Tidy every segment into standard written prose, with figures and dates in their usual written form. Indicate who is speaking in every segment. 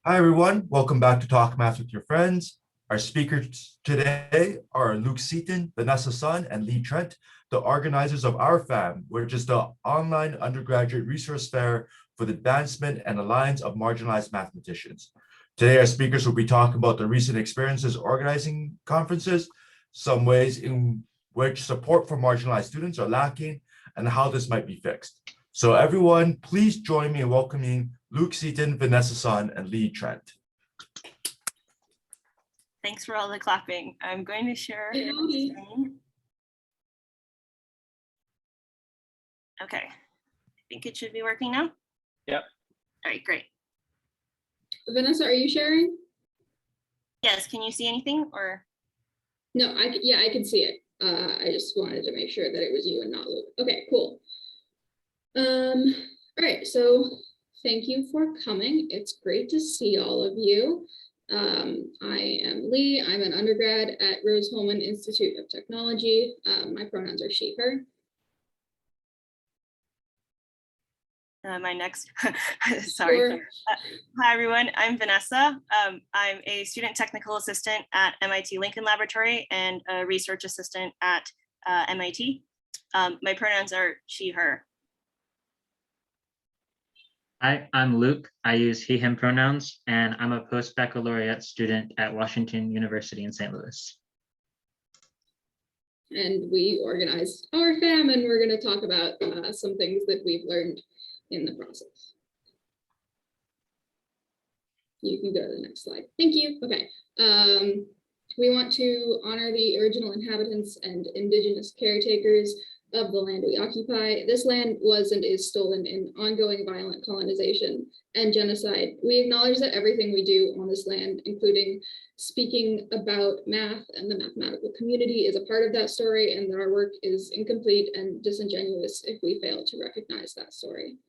Speaker 1: Hi, everyone. Welcome back to Talk Math with Your Friends. Our speakers today are Luke Seaton, Vanessa, and Lee Trent, the organizers of OURFA2M2, which is the Online Undergraduate Resource Fair for the Advancement and Alliance of Marginalized Mathematicians. Today, our speakers will be talking about the recent experiences organizing conferences, some ways in which support for marginalized students are lacking, and how this might be fixed. So everyone, please join me in welcoming Luke Seaton, Vanessa, and Lee Trent.
Speaker 2: Thanks for all the clapping. I'm going to share my screen. Okay, I think it should be working now.
Speaker 3: Yep.
Speaker 2: All right, great.
Speaker 4: Vanessa, are you sharing?
Speaker 2: Yes, can you see anything or?
Speaker 4: No, I can see it. I just wanted to make sure that it was you and not Luke. Okay, cool. All right, so thank you for coming. It's great to see all of you. I am Lee. I'm an undergrad at Rose-Hulman Institute of Technology. My pronouns are she, her.
Speaker 2: My next, sorry.
Speaker 4: Sure.
Speaker 2: Hi, everyone. I'm Vanessa. I'm a student technical assistant at MIT Lincoln Laboratory and a research assistant at MIT. My pronouns are she, her.
Speaker 3: Hi, I'm Luke. I use he, him pronouns, and I'm a post-baccalaureate student at Washington University in St. Louis.
Speaker 4: And we organized OURFA2M2, and we're going to talk about some things that we've learned in the process. You can go to the next slide. Thank you. Okay. We want to honor the original inhabitants and indigenous caretakers of the land we occupy. This land was and is stolen in ongoing violent colonization and genocide. We acknowledge that everything we do on this land, including speaking about math and the mathematical community, is a part of that story, and that our work is incomplete and disingenuous if we fail to recognize that story.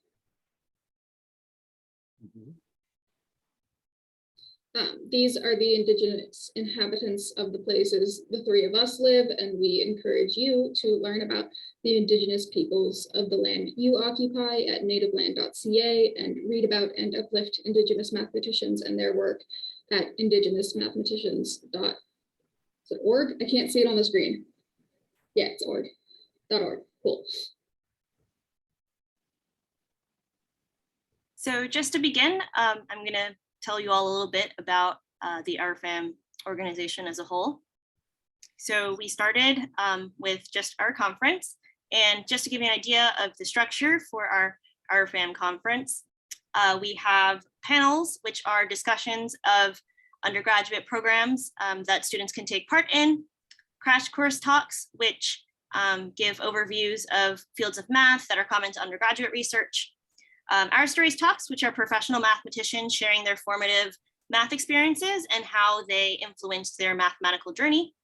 Speaker 4: These are the indigenous inhabitants of the places the three of us live, and we encourage you to learn about the indigenous peoples of the land you occupy at nativeland.ca and read about and uplift indigenous mathematicians and their work at indigenousmathematicians.org. I can't see it on the screen. Yeah, it's org.org. Cool.
Speaker 2: So just to begin, I'm going to tell you all a little bit about the OURFA2M2 organization as a whole. So we started with just our conference, and just to give you an idea of the structure for our OURFA2M2 conference, we have panels, which are discussions of undergraduate programs that students can take part in, crash course talks, which give overviews of fields of math that are common to undergraduate research, Our Stories talks, which are professional mathematicians sharing their formative math experiences and how they influenced their mathematical journey.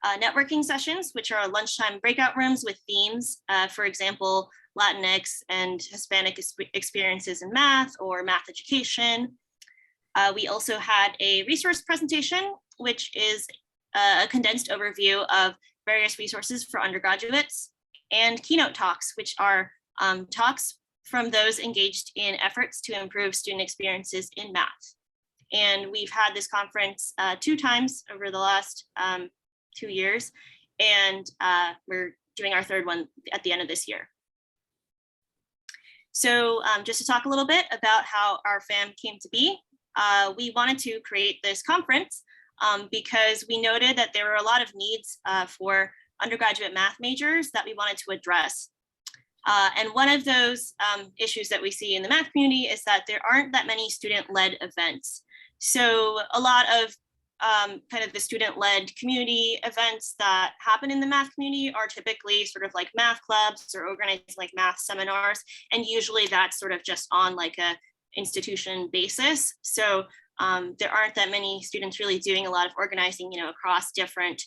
Speaker 2: Networking sessions, which are lunchtime breakout rooms with themes, for example, Latinx and Hispanic experiences in math or math education. We also had a resource presentation, which is a condensed overview of various resources for undergraduates, and keynote talks, which are talks from those engaged in efforts to improve student experiences in math. And we've had this conference 2 times over the last 2 years, and we're doing our 3rd one at the end of this year. So just to talk a little bit about how OURFA2M2 came to be, we wanted to create this conference because we noted that there were a lot of needs for undergraduate math majors that we wanted to address. And one of those issues that we see in the math community is that there aren't that many student-led events. So a lot of kind of the student-led community events that happen in the math community are typically sort of like math clubs or organizing like math seminars. And usually that's sort of just on like a institution basis. So there aren't that many students really doing a lot of organizing, across different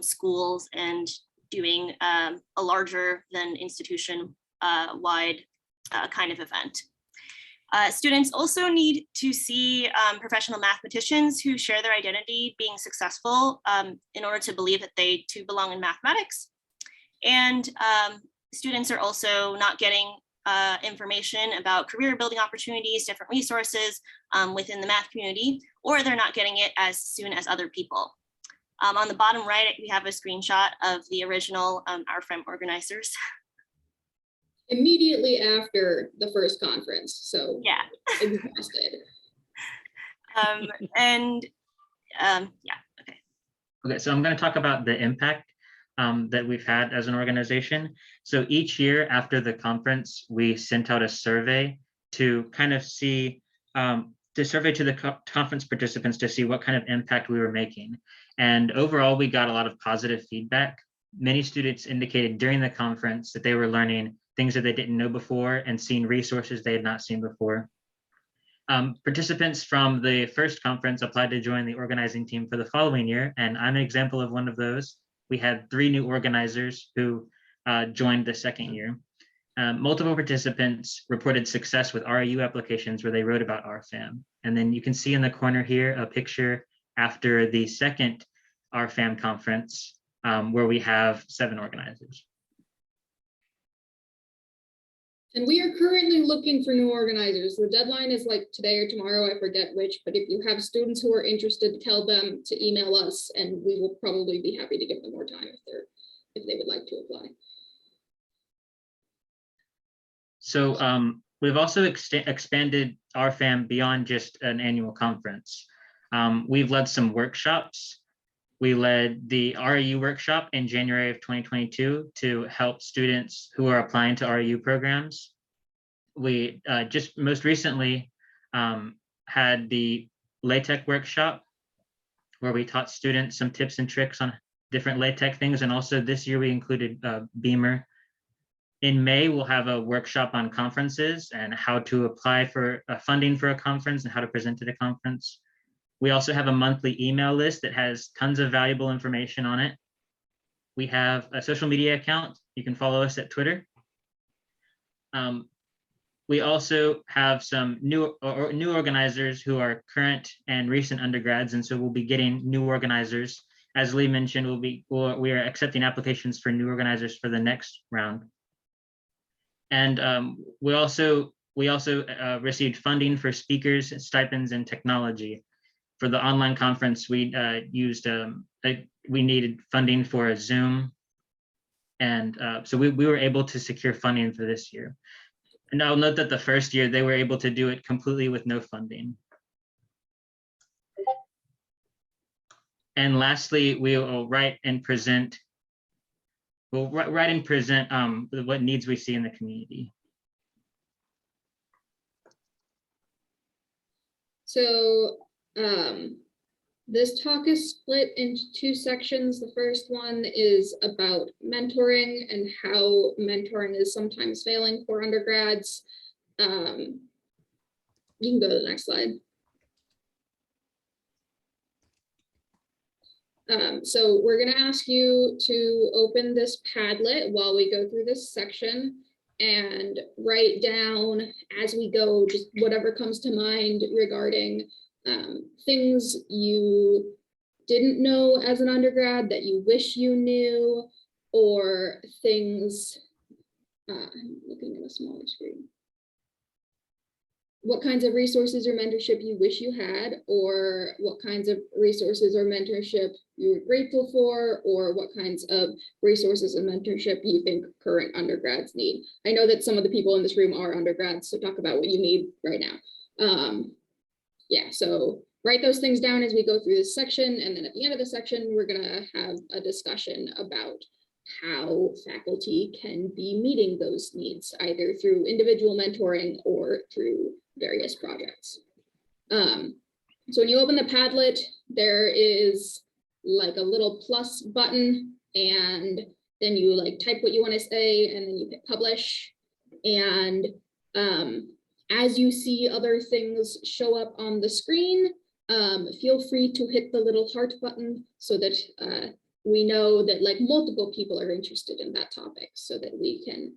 Speaker 2: schools and doing a larger than institution wide kind of event. Students also need to see professional mathematicians who share their identity being successful in order to believe that they too belong in mathematics. And students are also not getting information about career building opportunities, different resources within the math community, or they're not getting it as soon as other people. On the bottom right, we have a screenshot of the original OURFA2M organizers.
Speaker 4: Immediately after the first conference, so
Speaker 2: Yeah.
Speaker 4: exhausted.
Speaker 2: Yeah, okay.
Speaker 3: Okay, so I'm going to talk about the impact that we've had as an organization. So each year after the conference, we sent out a survey to kind of see, to survey to the conference participants to see what kind of impact we were making. And overall, we got a lot of positive feedback. Many students indicated during the conference that they were learning things that they didn't know before and seeing resources they had not seen before. Participants from the first conference applied to join the organizing team for the following year, and I'm an example of one of those. We had 3 new organizers who joined the second year. Multiple participants reported success with RIU applications where they wrote about OURFA2M. And then you can see in the corner here a picture after the second OURFA2M conference where we have 7 organizers.
Speaker 4: And we are currently looking for new organizers. The deadline is like today or tomorrow, I forget which, but if you have students who are interested, tell them to email us and we will probably be happy to give them more time if they would like to apply.
Speaker 3: So we've also expanded OURFA2M beyond just an annual conference. We've led some workshops. We led the RIU workshop in January of 2022 to help students who are applying to RIU programs. We just most recently had the LaTeX workshop where we taught students some tips and tricks on different LaTeX things. And also this year we included Beamer. In May, we'll have a workshop on conferences and how to apply for funding for a conference and how to present at a conference. We also have a monthly email list that has tons of valuable information on it. We have a social media account. You can follow us at Twitter. We also have some new organizers who are current and recent undergrads, and so we'll be getting new organizers. As Lee mentioned, we are accepting applications for new organizers for the next round. And we also received funding for speakers, stipends, and technology. For the online conference, we we needed funding for a Zoom, and so we were able to secure funding for this year. And I'll note that the first year they were able to do it completely with no funding. And lastly, we will write and present. We'll write and present what needs we see in the community.
Speaker 4: So this talk is split into 2 sections. The first one is about mentoring and how mentoring is sometimes failing for undergrads. You can go to the next slide. So we're going to ask you to open this Padlet while we go through this section and write down as we go just whatever comes to mind regarding things you didn't know as an undergrad that you wish you knew, or things, I'm looking at a smaller screen. What kinds of resources or mentorship you wish you had, or what kinds of resources or mentorship you were grateful for, or what kinds of resources and mentorship you think current undergrads need. I know that some of the people in this room are undergrads, so talk about what you need right now. Yeah, so write those things down as we go through this section, and then at the end of the section, we're gonna have a discussion about how faculty can be meeting those needs, either through individual mentoring or through various projects. So when you open the Padlet, there is like a little plus button, and then you like type what you want to say, and then you hit publish. And as you see other things show up on the screen, feel free to hit the little heart button so that we know that like multiple people are interested in that topic, so that we can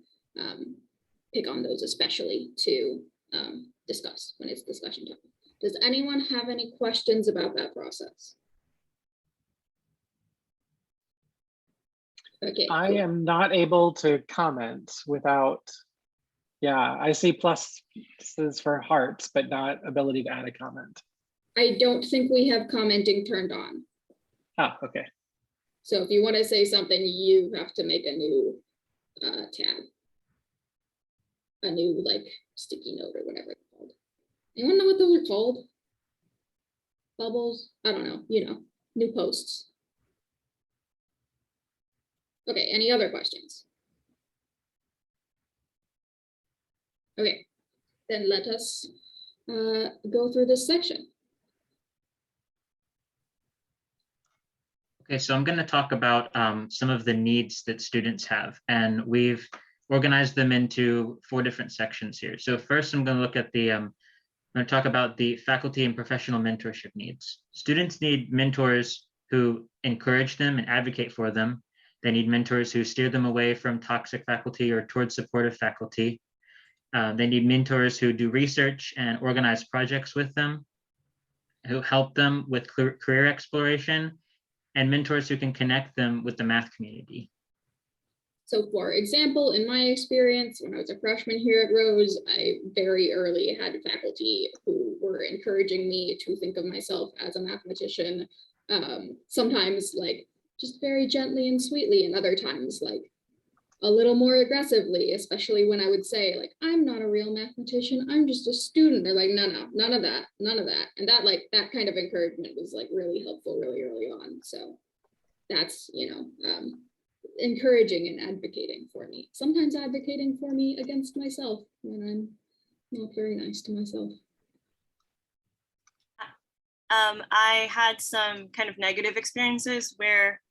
Speaker 4: pick on those especially to discuss when it's discussion time. Does anyone have any questions about that process? Okay.
Speaker 5: I am not able to comment without Yeah, I see pluses for hearts, but not ability to add a comment.
Speaker 4: I don't think we have commenting turned on.
Speaker 5: Ah, okay.
Speaker 4: So if you want to say something, you have to make a new tab. A new like sticky note or whatever it's called. Anyone know what those are called? Bubbles? I don't know, you know, new posts. Okay, any other questions? Okay, then let us go through this section.
Speaker 3: Okay, so I'm going to talk about some of the needs that students have, and we've organized them into 4 different sections here. So first, I'm going to look at the, I'm going to talk about the faculty and professional mentorship needs. Students need mentors who encourage them and advocate for them. They need mentors who steer them away from toxic faculty or towards supportive faculty. They need mentors who do research and organize projects with them, who help them with career exploration, and mentors who can connect them with the math community.
Speaker 4: So for example, in my experience, when I was a freshman here at Rose, I very early had faculty who were encouraging me to think of myself as a mathematician, sometimes like just very gently and sweetly, and other times like a little more aggressively, especially when I would say like, I'm not a real mathematician, I'm just a student. They're like, no, none of that. And that kind of encouragement was like really helpful really early on. So that's, you know, encouraging and advocating for me. Sometimes advocating for me against myself when I'm not very nice to myself.
Speaker 2: I had some kind of negative experiences where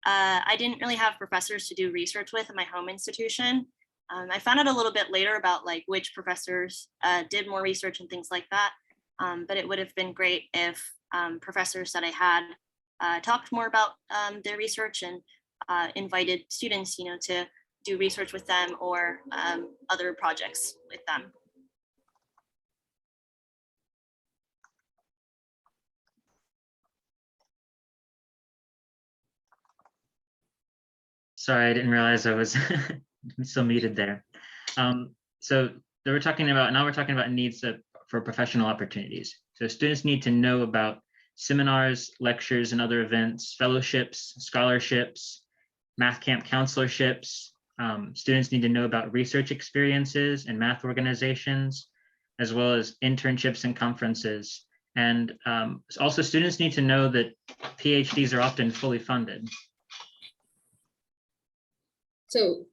Speaker 2: I didn't really have professors to do research with in my home institution. I found out a little bit later about like which professors did more research and things like that. But it would have been great if professors that I had talked more about their research and invited students, you know, to do research with them or other projects with them.
Speaker 3: Sorry, I didn't realize I was still muted there. So now we're talking about needs for professional opportunities. So students need to know about seminars, lectures, and other events, fellowships, scholarships, math camp counselorships. Students need to know about research experiences and math organizations, as well as internships and conferences. And also students need to know that PhDs are often fully funded.
Speaker 4: So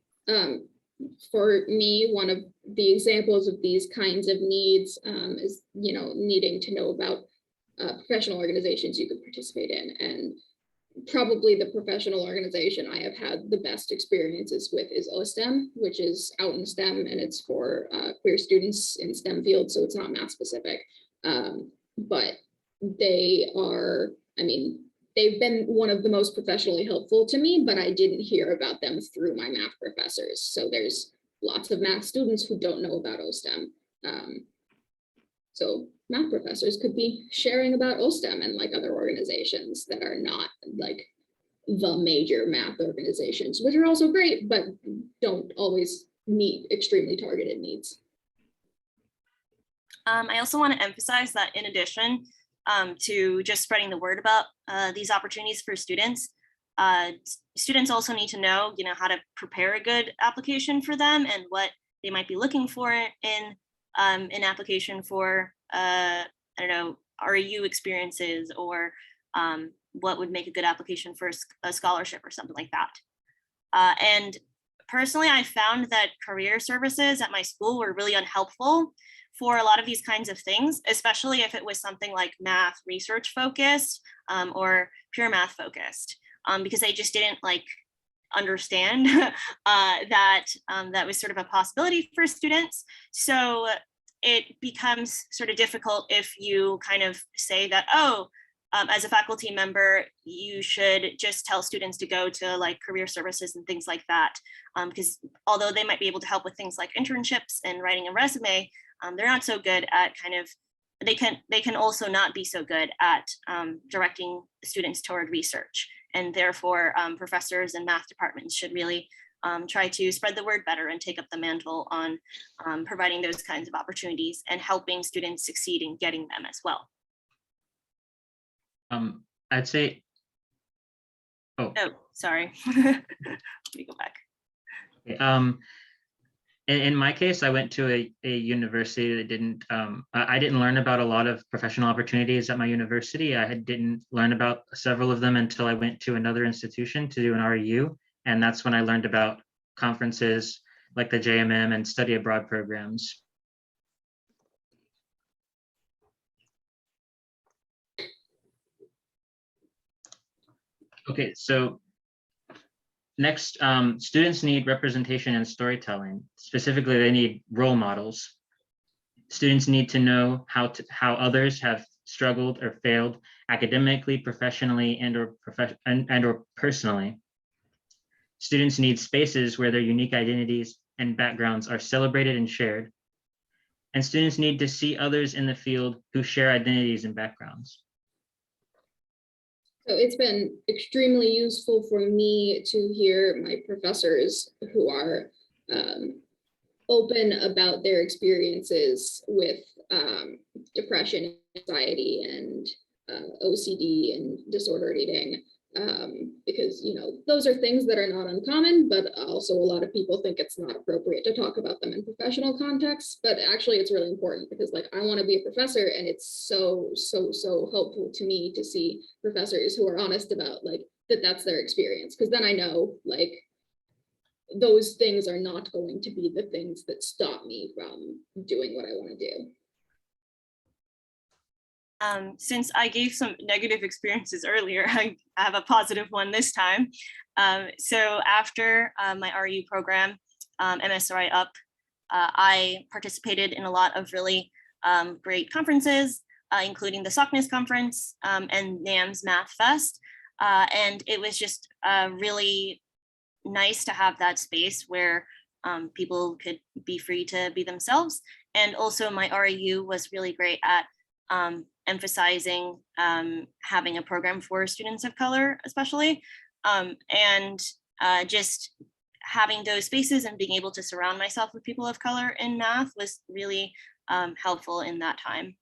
Speaker 4: for me, one of the examples of these kinds of needs is, you know, needing to know about professional organizations you could participate in. And probably the professional organization I have had the best experiences with is OSTEM, which is out in STEM, and it's for queer students in STEM fields, so it's not math specific. But they are, I mean, they've been one of the most professionally helpful to me, but I didn't hear about them through my math professors. So there's lots of math students who don't know about OSTEM. So math professors could be sharing about OSTEM and like other organizations that are not like the major math organizations, which are also great, but don't always meet extremely targeted needs.
Speaker 2: I also want to emphasize that in addition to just spreading the word about these opportunities for students, students also need to know, you know, how to prepare a good application for them and what they might be looking for in an application for, I don't know, REU experiences, or what would make a good application for a scholarship or something like that. And personally, I found that career services at my school were really unhelpful for a lot of these kinds of things, especially if it was something like math research focused or pure math focused, because they just didn't like understand that that was sort of a possibility for students. So it becomes sort of difficult if you kind of say that, oh, as a faculty member, you should just tell students to go to like career services and things like that. Because although they might be able to help with things like internships and writing a resume, they're not so good at kind of, they can also not be so good at directing students toward research. And therefore, professors and math departments should really try to spread the word better and take up the mantle on providing those kinds of opportunities and helping students succeed in getting them as well.
Speaker 3: I'd say,
Speaker 2: Oh, sorry. Let me go back.
Speaker 3: In my case, I went to a university that didn't, I didn't learn about a lot of professional opportunities at my university. I didn't learn about several of them until I went to another institution to do an REU. And that's when I learned about conferences like the JMM and study abroad programs. Okay, so next, students need representation and storytelling. Specifically, they need role models. Students need to know how others have struggled or failed academically, professionally, and or personally. Students need spaces where their unique identities and backgrounds are celebrated and shared. And students need to see others in the field who share identities and backgrounds.
Speaker 4: So it's been extremely useful for me to hear my professors who are open about their experiences with depression, anxiety, and OCD and disordered eating, because, you know, those are things that are not uncommon, but also a lot of people think it's not appropriate to talk about them in professional contexts. But actually it's really important because, like, I want to be a professor, and it's so helpful to me to see professors who are honest about, like, that's their experience, because then I know, like, those things are not going to be the things that stop me from doing what I want to do.
Speaker 2: Since I gave some negative experiences earlier, I have a positive one this time. So after my RU program, MSRI Up, I participated in a lot of really great conferences, including the SOCNIS conference and NAMS Math Fest. And it was just really nice to have that space where people could be free to be themselves. And also my RU was really great at emphasizing having a program for students of color, especially, and just having those spaces and being able to surround myself with people of color in math was really helpful in that time.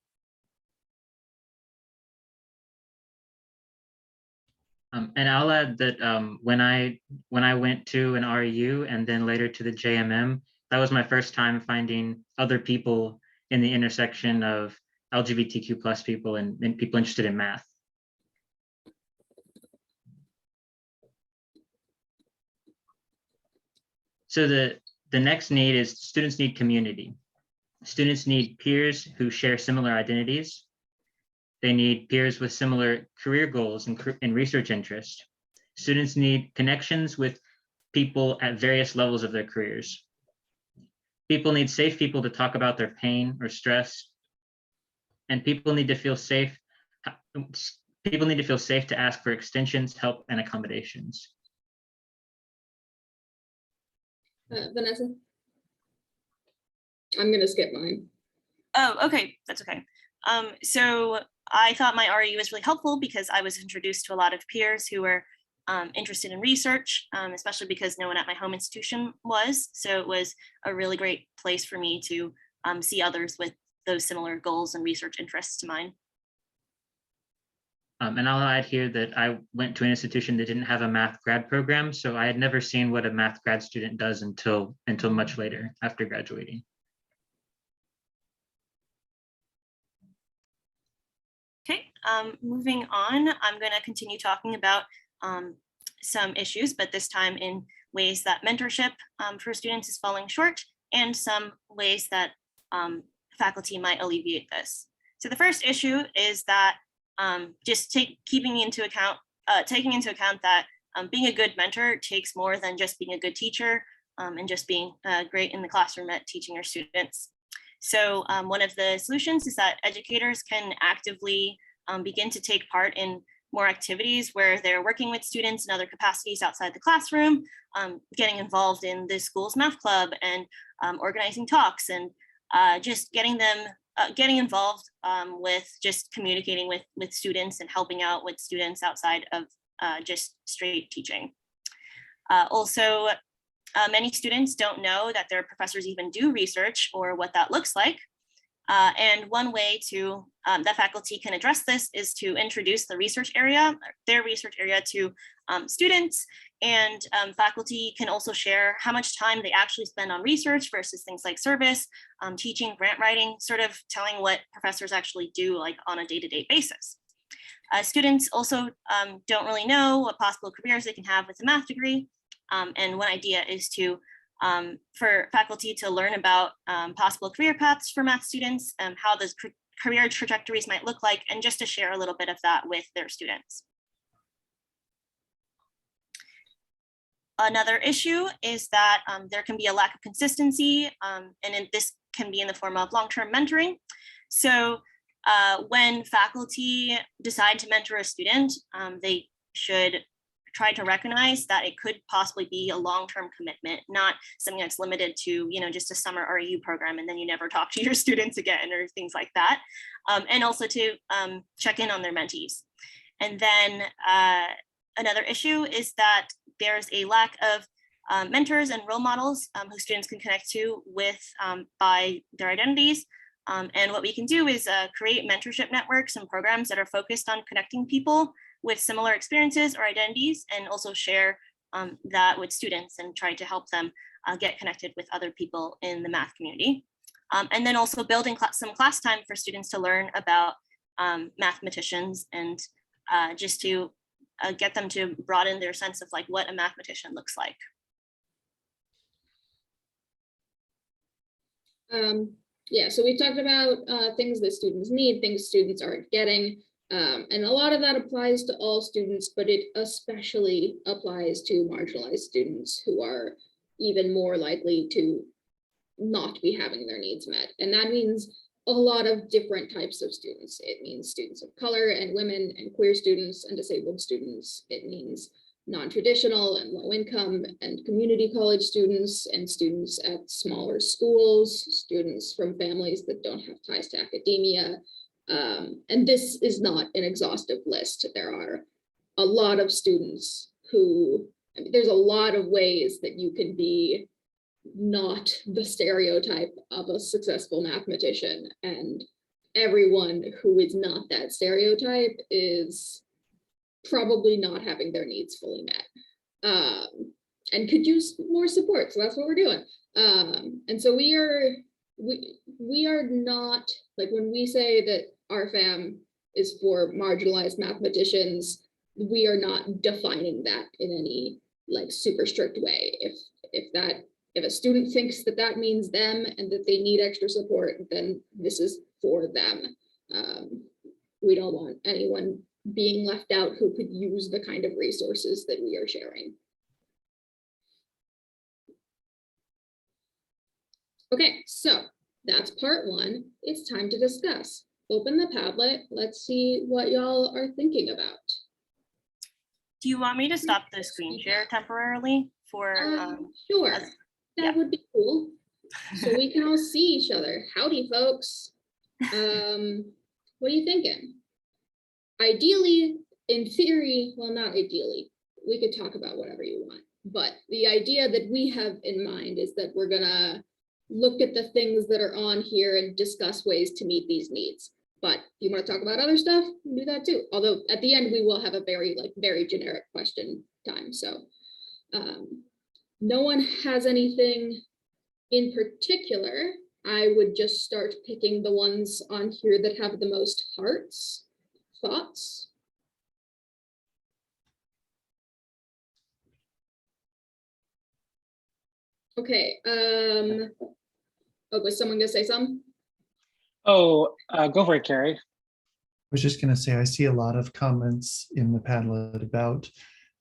Speaker 3: And I'll add that when I went to an RU and then later to the JMM, that was my first time finding other people in the intersection of LGBTQ plus people and people interested in math. So the next need is students need community. Students need peers who share similar identities. They need peers with similar career goals and research interests. Students need connections with people at various levels of their careers. People need safe people to talk about their pain or stress. And people need to feel safe. People need to feel safe to ask for extensions, help, and accommodations.
Speaker 4: Vanessa? I'm gonna skip mine.
Speaker 2: Oh, okay, that's okay. So I thought my RU was really helpful because I was introduced to a lot of peers who were interested in research, especially because no one at my home institution was. So it was a really great place for me to see others with those similar goals and research interests to mine.
Speaker 3: And I'll add here that I went to an institution that didn't have a math grad program, so I had never seen what a math grad student does until much later after graduating.
Speaker 2: Okay, moving on, I'm going to continue talking about some issues, but this time in ways that mentorship for students is falling short, and some ways that faculty might alleviate this. So the first issue is that just taking into account that being a good mentor takes more than just being a good teacher and just being great in the classroom at teaching your students. So one of the solutions is that educators can actively begin to take part in more activities where they're working with students in other capacities outside the classroom, getting involved in the school's math club and organizing talks and just getting involved with just communicating with students and helping out with students outside of just straight teaching. Also, Many students don't know that their professors even do research or what that looks like. And one way to that faculty can address this is to introduce the research area, their research area, to students, and faculty can also share how much time they actually spend on research versus things like service, teaching, grant writing, sort of telling what professors actually do like on a day-to-day basis. Students also don't really know what possible careers they can have with a math degree. And one idea is to for faculty to learn about possible career paths for math students, how those career trajectories might look like, and just to share a little bit of that with their students. Another issue is that there can be a lack of consistency, and this can be in the form of long-term mentoring. So when faculty decide to mentor a student, they should try to recognize that it could possibly be a long-term commitment, not something that's limited to, just a summer RU program and then you never talk to your students again or things like that. And also to check in on their mentees. And then another issue is that there's a lack of mentors and role models who students can connect to with by their identities. And what we can do is create mentorship networks and programs that are focused on connecting people with similar experiences or identities, and also share that with students and try to help them get connected with other people in the math community. And then also building some class time for students to learn about mathematicians, and just to get them to broaden their sense of like what a mathematician looks like.
Speaker 4: Yeah, so we've talked about things that students need, things students aren't getting. And a lot of that applies to all students, but it especially applies to marginalized students who are even more likely to not be having their needs met. And that means a lot of different types of students. It means students of color and women and queer students and disabled students. It means non-traditional and low income and community college students and students at smaller schools, students from families that don't have ties to academia. And this is not an exhaustive list. There are a lot of students who, there's a lot of ways that you can be not the stereotype of a successful mathematician, and everyone who is not that stereotype is probably not having their needs fully met, and could use more support. So that's what we're doing. And so we are not, like, when we say that OURFA2M is for marginalized mathematicians, we are not defining that in any like super strict way. If a student thinks that that means them and that they need extra support, then this is for them. We don't want anyone being left out who could use the kind of resources that we are sharing. Okay, so that's part one. It's time to discuss. Open the Padlet. Let's see what y'all are thinking about.
Speaker 2: Do you want me to stop the screen share temporarily for?
Speaker 4: Sure, that would be cool. So we can all see each other. Howdy, folks. What are you thinking? Ideally, in theory, well, not ideally, we could talk about whatever you want, but the idea that we have in mind is that we're gonna look at the things that are on here and discuss ways to meet these needs. But if you want to talk about other stuff, do that too. Although at the end, we will have a very generic question time. So no one has anything in particular. I would just start picking the ones on here that have the most hearts. Thoughts? Okay. Oh, was someone gonna say something?
Speaker 5: Oh, go for it, Carrie.
Speaker 6: I was just going to say, I see a lot of comments in the Padlet about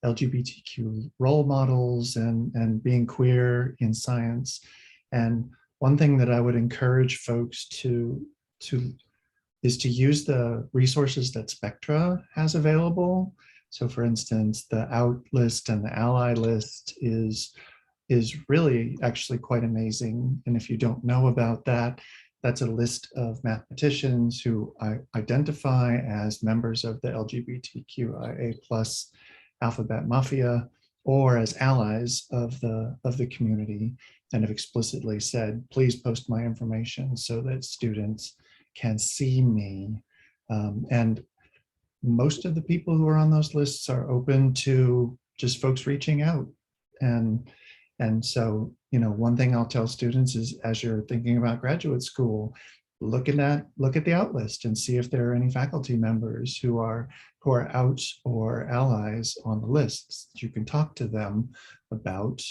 Speaker 6: LGBTQ role models and being queer in science. And one thing that I would encourage folks is to use the resources that Spectra has available. So for instance, the out list and the ally list is really actually quite amazing. And if you don't know about that, that's a list of mathematicians who identify as members of the LGBTQIA+ alphabet mafia, or as allies of the community, and have explicitly said, please post my information so that students can see me. And most of the people who are on those lists are open to just folks reaching out. And so, you know, one thing I'll tell students is, as you're thinking about graduate school, look at the out list and see if there are any faculty members who are out or allies on the lists. You can talk to them about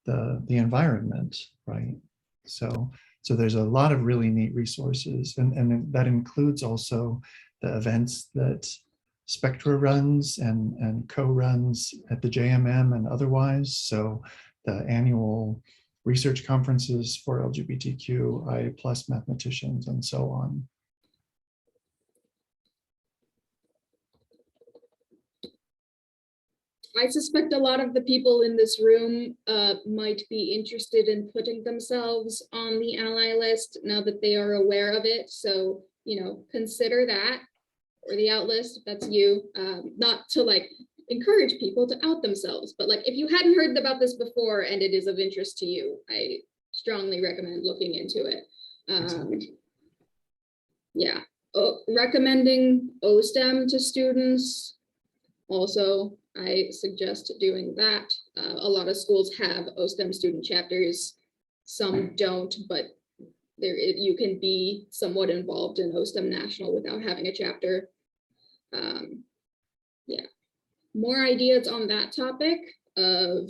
Speaker 6: the environment, right? So there's a lot of really neat resources, and that includes also the events that Spectra runs and co-runs at the JMM and otherwise. So the annual research conferences for LGBTQIA+ mathematicians and so on.
Speaker 4: I suspect a lot of the people in this room might be interested in putting themselves on the ally list now that they are aware of it. So, you know, consider that, or the out list, if that's you. Not to like encourage people to out themselves, but like if you hadn't heard about this before and it is of interest to you, I strongly recommend looking into it. Yeah, recommending OSTEM to students. Also, I suggest doing that. A lot of schools have OSTEM student chapters. Some don't, but you can be somewhat involved in OSTEM National without having a chapter. Yeah, more ideas on that topic of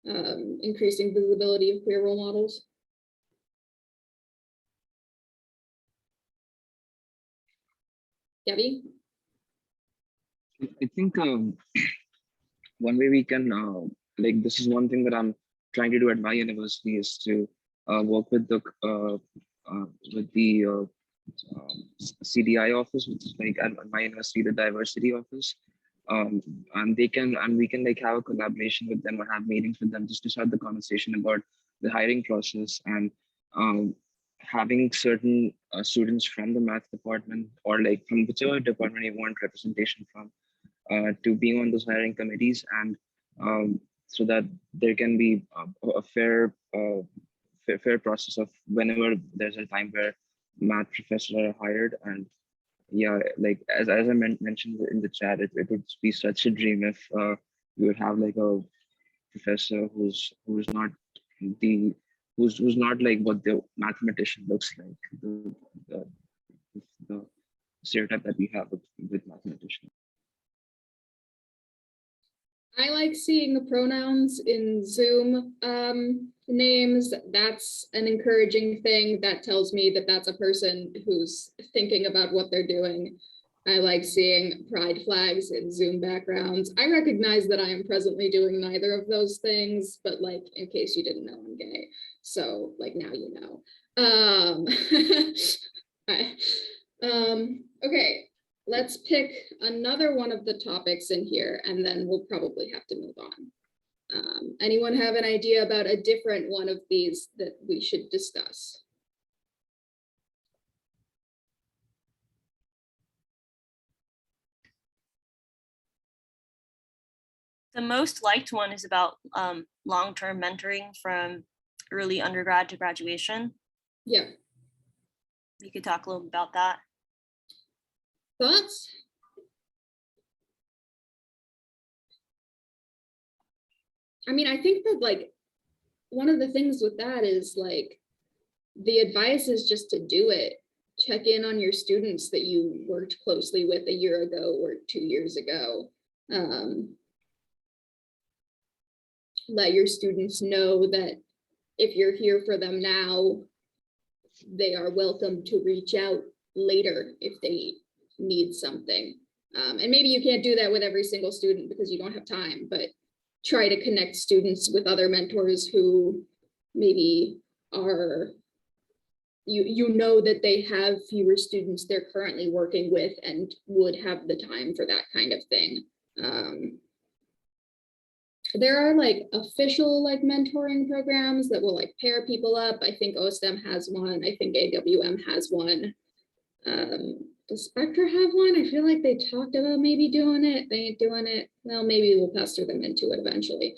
Speaker 4: increasing visibility of queer role models. Gabby?
Speaker 7: I think one way we can, like, this is one thing that I'm trying to do at my university, is to work with the CDI office, which is like at my university, the diversity office. And we can like have a collaboration with them or have meetings with them just to start the conversation about the hiring process, and having certain students from the math department, or like from whichever department you want representation from, to being on those hiring committees, and so that there can be a fair process of whenever there's a time where math professors are hired. And yeah, like as I mentioned in the chat, it would be such a dream if we would have like a professor who's not like what the mathematician looks like, the stereotype that we have with mathematicians.
Speaker 4: I like seeing the pronouns in Zoom names. That's an encouraging thing. That tells me that that's a person who's thinking about what they're doing. I like seeing pride flags in Zoom backgrounds. I recognize that I am presently doing neither of those things, but like, in case you didn't know, I'm gay. So like, now you know. Okay. Let's pick another one of the topics in here, and then we'll probably have to move on. Anyone have an idea about a different one of these that we should discuss?
Speaker 2: The most liked one is about long-term mentoring from early undergrad to graduation.
Speaker 4: Yeah.
Speaker 2: We could talk a little bit about that.
Speaker 4: Thoughts? I mean, I think that like one of the things with that is like the advice is just to do it. Check in on your students that you worked closely with a year ago or 2 years ago. Let your students know that if you're here for them now, they are welcome to reach out later if they need something. And maybe you can't do that with every single student because you don't have time, but try to connect students with other mentors who maybe are, you know that they have fewer students they're currently working with and would have the time for that kind of thing. There are like official like mentoring programs that will like pair people up. I think OSTEM has one. I think AWM has one. Does Spectra have one? I feel like they talked about maybe doing it. They ain't doing it. Well, maybe we'll pester them into it eventually.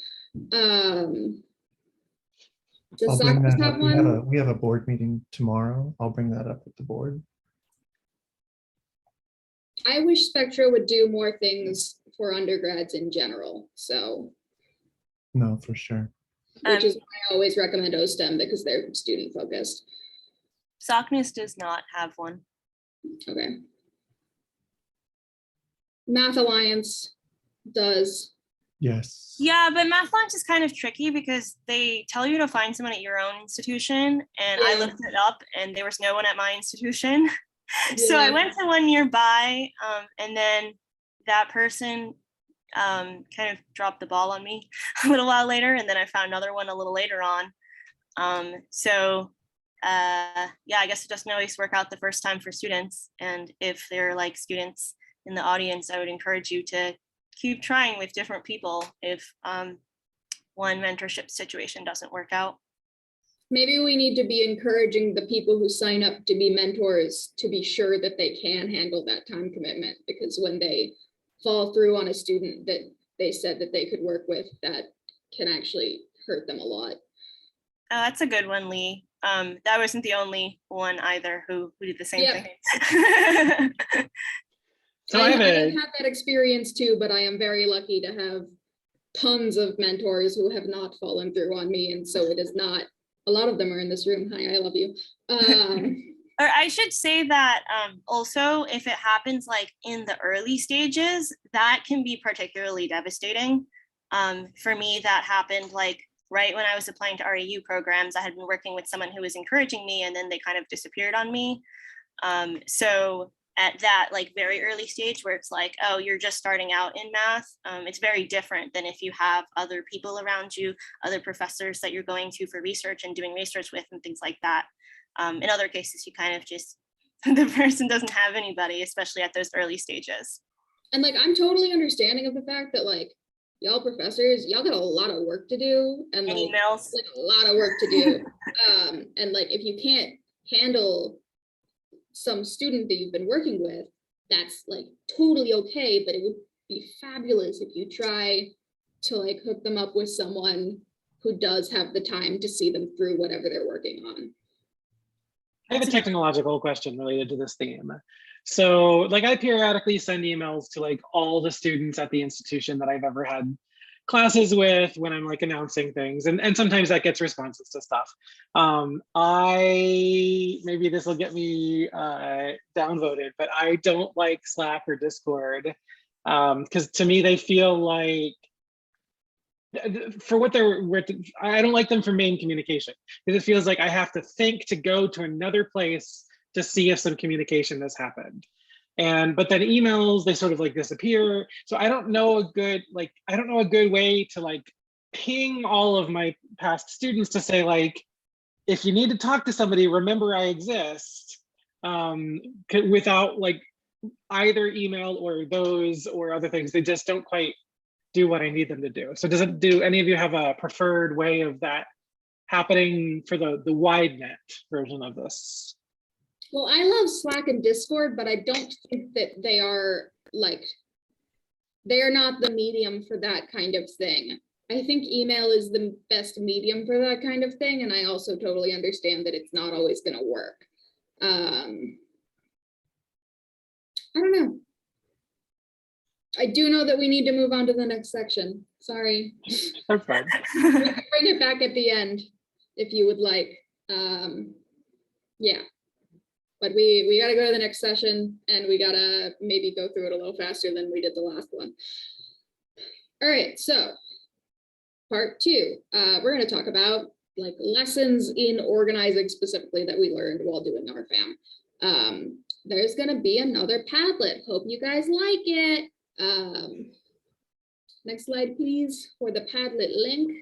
Speaker 4: Does
Speaker 6: I'll bring
Speaker 4: Socrates
Speaker 6: that
Speaker 4: have
Speaker 6: up.
Speaker 4: one?
Speaker 6: We have a board meeting tomorrow. I'll bring that up with the board.
Speaker 4: I wish Spectra would do more things for undergrads in general. So,
Speaker 6: No, for sure.
Speaker 4: which is why I always recommend OSTEM because they're student focused.
Speaker 2: SOCNUS does not have one.
Speaker 4: Okay. Math Alliance does.
Speaker 6: Yes.
Speaker 2: Yeah, but Math Launch is kind of tricky because they tell you to find someone at your own institution, and I
Speaker 4: Yeah.
Speaker 2: looked it up and there was no one at my institution. So I
Speaker 4: Yeah.
Speaker 2: went to one nearby, and then that person kind of dropped the ball on me a little while later, and then I found another one a little later on. Yeah, I guess it doesn't always work out the first time for students. And if they're like students in the audience, I would encourage you to keep trying with different people if one mentorship situation doesn't work out.
Speaker 4: Maybe we need to be encouraging the people who sign up to be mentors to be sure that they can handle that time commitment, because when they fall through on a student that they said that they could work with, that can actually hurt them a lot.
Speaker 2: Oh, that's a good one, Lee. That wasn't the only one either who did the same
Speaker 4: Yep.
Speaker 2: thing.
Speaker 5: So
Speaker 4: I
Speaker 5: I have
Speaker 4: have
Speaker 5: a,
Speaker 4: had that experience too, but I am very lucky to have tons of mentors who have not fallen through on me. And so it is not, a lot of them are in this room. Hi, I love you.
Speaker 2: Or I should say that also, if it happens like in the early stages, that can be particularly devastating. For me, that happened like right when I was applying to RAU programs. I had been working with someone who was encouraging me, and then they kind of disappeared on me. So at that like very early stage where it's like, oh, you're just starting out in math, it's very different than if you have other people around you, other professors that you're going to for research and doing research with and things like that. In other cases, you kind of just, the person doesn't have anybody, especially at those early stages.
Speaker 4: And like, I'm totally understanding of the fact that like, y'all professors, y'all got a lot of work to do, and like,
Speaker 2: Emails.
Speaker 4: like a lot of work to do. And like, if you can't handle some student that you've been working with, that's like totally okay, but it would be fabulous if you try to like hook them up with someone who does have the time to see them through whatever they're working on.
Speaker 5: I have a technological question related to this theme. So like I periodically send emails to like all the students at the institution that I've ever had classes with when I'm like announcing things, and sometimes that gets responses to stuff. Maybe this will get me downvoted, but I don't like Slack or Discord because to me they feel like, for what I don't like them for main communication, because it feels like I have to think to go to another place to see if some communication has happened. But then emails, they sort of like disappear. So I don't know a good way to like ping all of my past students to say like, if you need to talk to somebody, remember I exist, without like either email or those or other things. They just don't quite do what I need them to do. So do any of you have a preferred way of that happening for the wide net version of this?
Speaker 4: Well, I love Slack and Discord, but I don't think that they are like, they are not the medium for that kind of thing. I think email is the best medium for that kind of thing. And I also totally understand that it's not always going to work. I don't know. I do know that we need to move on to the next section. Sorry.
Speaker 5: That's fine.
Speaker 4: We can bring it back at the end if you would like. Yeah. But we got to go to the next session, and we got to maybe go through it a little faster than we did the last one. All right, so part 2, we're going to talk about like lessons in organizing specifically that we learned while doing OURFA2M2. There's going to be another Padlet. Hope you guys like it. Next slide, please, for the Padlet link.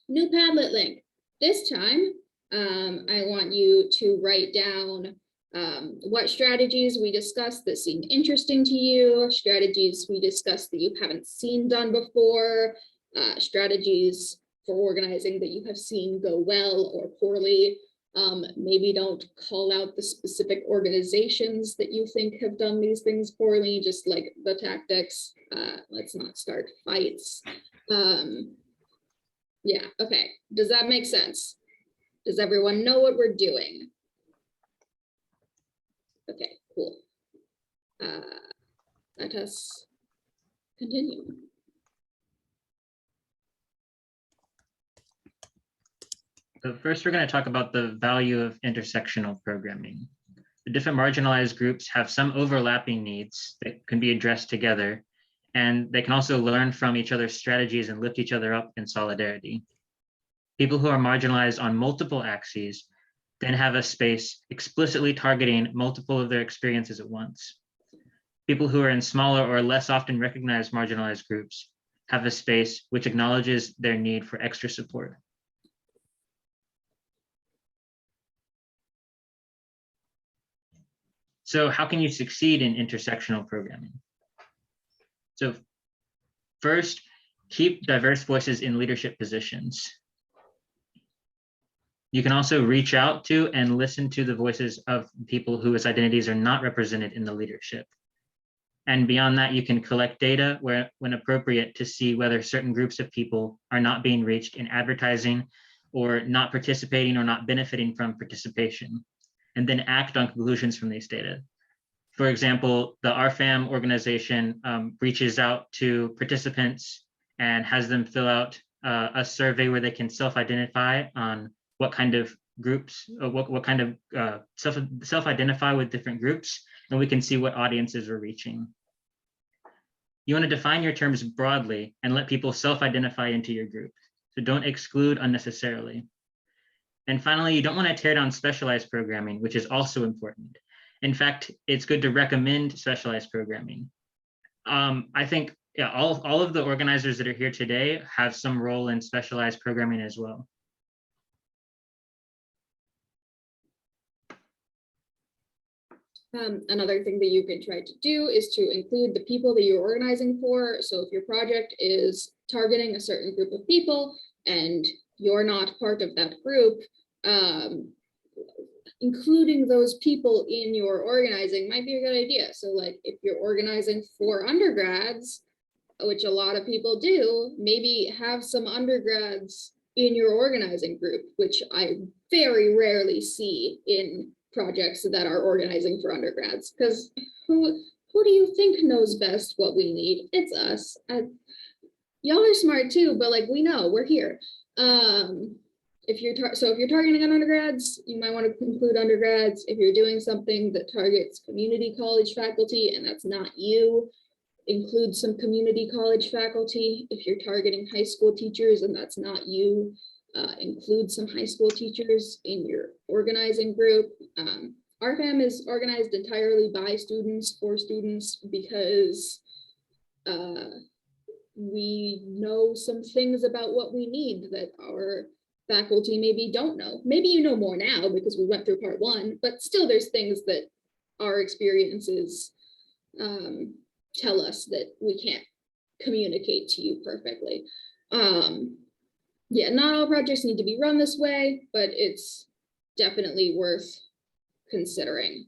Speaker 4: New Padlet link. This time, I want you to write down what strategies we discussed that seem interesting to you, strategies we discussed that you haven't seen done before, strategies for organizing that you have seen go well or poorly. Maybe don't call out the specific organizations that you think have done these things poorly, just like the tactics. Let's not start fights. Yeah, okay. Does that make sense? Does everyone know what we're doing? Okay, cool. Let us continue.
Speaker 3: So first, we're going to talk about the value of intersectional programming. The different marginalized groups have some overlapping needs that can be addressed together, and they can also learn from each other's strategies and lift each other up in solidarity. People who are marginalized on multiple axes then have a space explicitly targeting multiple of their experiences at once. People who are in smaller or less often recognized marginalized groups have a space which acknowledges their need for extra support. So how can you succeed in intersectional programming? So first, keep diverse voices in leadership positions. You can also reach out to and listen to the voices of people whose identities are not represented in the leadership. And beyond that, you can collect data when appropriate to see whether certain groups of people are not being reached in advertising or not participating or not benefiting from participation, and then act on conclusions from these data. For example, the OURFA2M organization reaches out to participants and has them fill out a survey where they can self-identify on what kind of groups, or what kind of self-identify with different groups, and we can see what audiences we're reaching. You want to define your terms broadly and let people self-identify into your group. So don't exclude unnecessarily. And finally, you don't want to tear down specialized programming, which is also important. In fact, it's good to recommend specialized programming. I think all of the organizers that are here today have some role in specialized programming as well.
Speaker 4: Another thing that you can try to do is to include the people that you're organizing for. So if your project is targeting a certain group of people and you're not part of that group, including those people in your organizing might be a good idea. So like if you're organizing for undergrads, which a lot of people do, maybe have some undergrads in your organizing group, which I very rarely see in projects that are organizing for undergrads, because who do you think knows best what we need? It's us. Y'all are smart too, but like we know, we're here. If you're targeting on undergrads, you might want to include undergrads. If you're doing something that targets community college faculty and that's not you, include some community college faculty. If you're targeting high school teachers and that's not you, include some high school teachers in your organizing group. OURFA2M is organized entirely by students, for students, because we know some things about what we need that our faculty maybe don't know. Maybe you know more now because we went through part 1, but still there's things that our experiences tell us that we can't communicate to you perfectly. Yeah, not all projects need to be run this way, but it's definitely worth considering.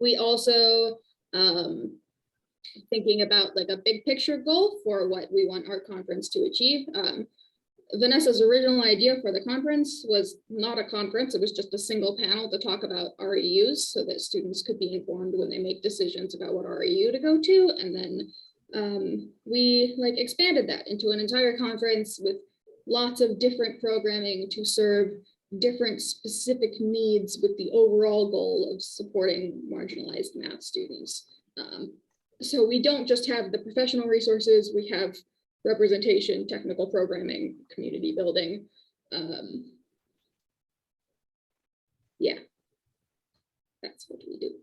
Speaker 4: We also thinking about like a big picture goal for what we want our conference to achieve. Vanessa's original idea for the conference was not a conference, it was just a single panel to talk about REUs so that students could be informed when they make decisions about what REU to go to. And then we like expanded that into an entire conference with lots of different programming to serve different specific needs with the overall goal of supporting marginalized math students. So we don't just have the professional resources, we have representation, technical programming, community building. Yeah, that's what we do.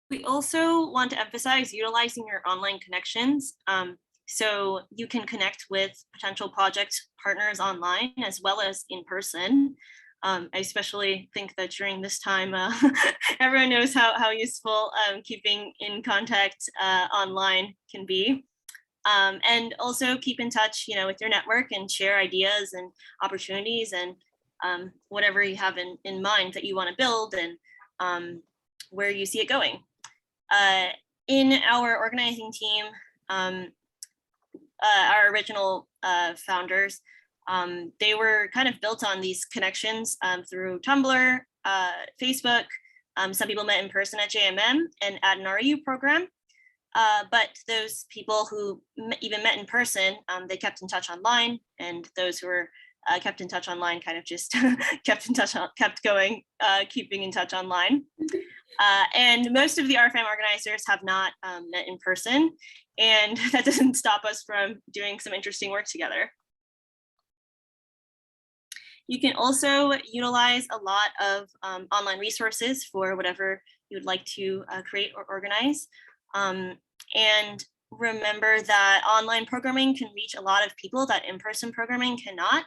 Speaker 2: We also want to emphasize utilizing your online connections. So you can connect with potential project partners online as well as in person. I especially think that during this time, everyone knows how useful keeping in contact online can be. And also keep in touch, with your network and share ideas and opportunities and whatever you have in mind that you want to build and where you see it going. In our organizing team, our original founders, they were kind of built on these connections through Tumblr, Facebook. Some people met in person at JMM and at an RU program. But those people who even met in person, they kept in touch online, and those who were kept in touch online kind of just kept going, keeping in touch online. And most of the OURFA2M organizers have not met in person, and that doesn't stop us from doing some interesting work together. You can also utilize a lot of online resources for whatever you would like to create or organize. And remember that online programming can reach a lot of people that in-person programming cannot.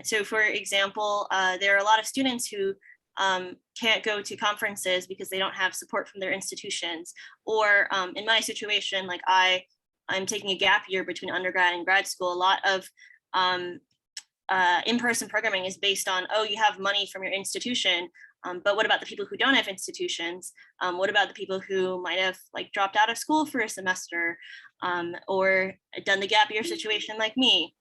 Speaker 2: So for example, there are a lot of students who can't go to conferences because they don't have support from their institutions. Or in my situation, like I'm taking a gap year between undergrad and grad school. A lot of in-person programming is based on, oh, you have money from your institution, but what about the people who don't have institutions? What about the people who might have like dropped out of school for a semester or done the gap year situation like me?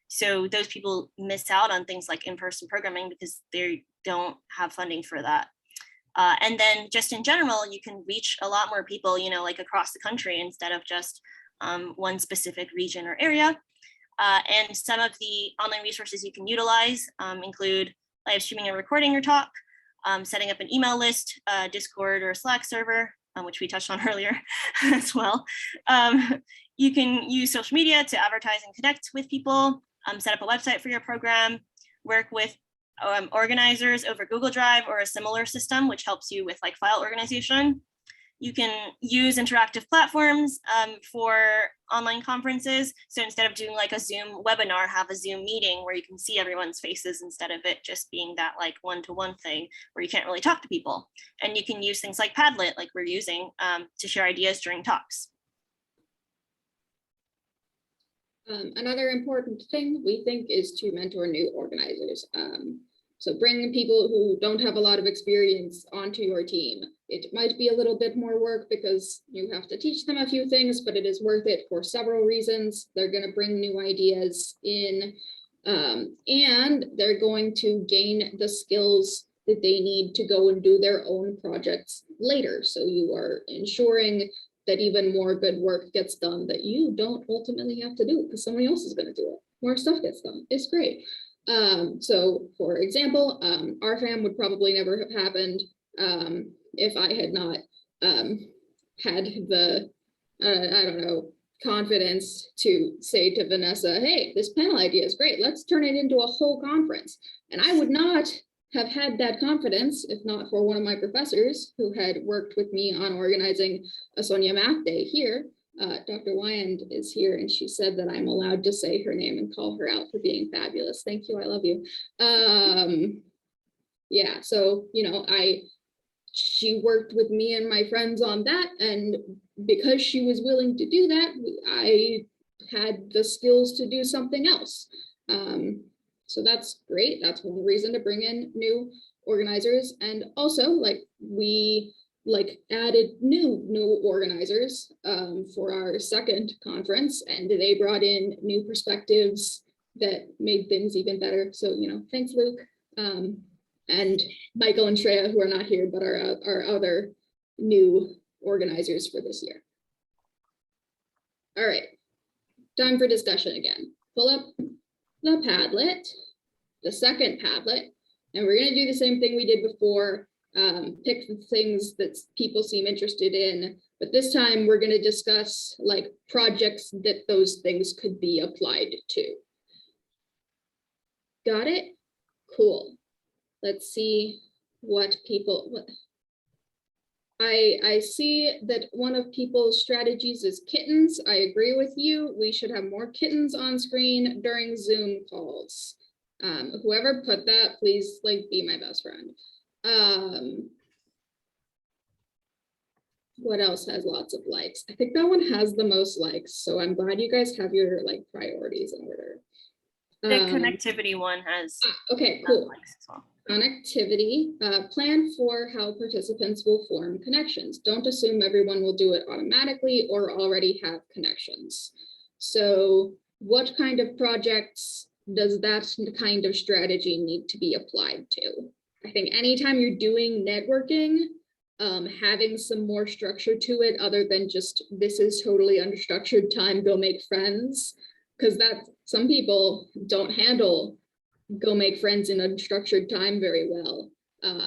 Speaker 2: So those people miss out on things like in-person programming because they don't have funding for that. And then just in general, you can reach a lot more people, like across the country instead of just one specific region or area. And some of the online resources you can utilize include live streaming and recording your talk, setting up an email list, Discord or Slack server, which we touched on earlier as well. You can use social media to advertise and connect with people, set up a website for your program, work with organizers over Google Drive or a similar system, which helps you with like file organization. You can use interactive platforms for online conferences. So instead of doing like a Zoom webinar, have a Zoom meeting where you can see everyone's faces instead of it just being that like one-to-one thing where you can't really talk to people. And you can use things like Padlet, like we're using, to share ideas during talks.
Speaker 4: Another important thing we think is to mentor new organizers. So bring people who don't have a lot of experience onto your team. It might be a little bit more work because you have to teach them a few things, but it is worth it for several reasons. They're going to bring new ideas in, and they're going to gain the skills that they need to go and do their own projects later. So you are ensuring that even more good work gets done that you don't ultimately have to do because somebody else is going to do it. More stuff gets done. It's great. So for example, OURFA2M would probably never have happened if I had not had the, I don't know, confidence to say to Vanessa, hey, this panel idea is great. Let's turn it into a whole conference. And I would not have had that confidence if not for one of my professors who had worked with me on organizing a Sonia Math Day here. Dr. Wyand is here and she said that I'm allowed to say her name and call her out for being fabulous. Thank you, I love you. Yeah, so, she worked with me and my friends on that, and because she was willing to do that, I had the skills to do something else. So that's great. That's one reason to bring in new organizers. And also we added new organizers for our second conference, and they brought in new perspectives that made things even better. So, thanks, Luke. And Michael and Shreya, who are not here, but are our other new organizers for this year. All right, time for discussion again. Pull up the Padlet, the second Padlet, and we're gonna do the same thing we did before, pick the things that people seem interested in, but this time we're gonna discuss projects that those things could be applied to. Got it? Cool. Let's see what people, I see that one of people's strategies is kittens. I agree with you. We should have more kittens on screen during Zoom calls. Whoever put that, please be my best friend. What else has lots of likes? I think that one has the most likes, so I'm glad you guys have your like priorities in order.
Speaker 2: The connectivity one has
Speaker 4: Okay, cool.
Speaker 2: likes as well.
Speaker 4: Connectivity, plan for how participants will form connections. Don't assume everyone will do it automatically or already have connections. So what kind of projects does that kind of strategy need to be applied to? I think anytime you're doing networking, having some more structure to it other than just this is totally unstructured time, go make friends, because that some people don't handle go make friends in unstructured time very well,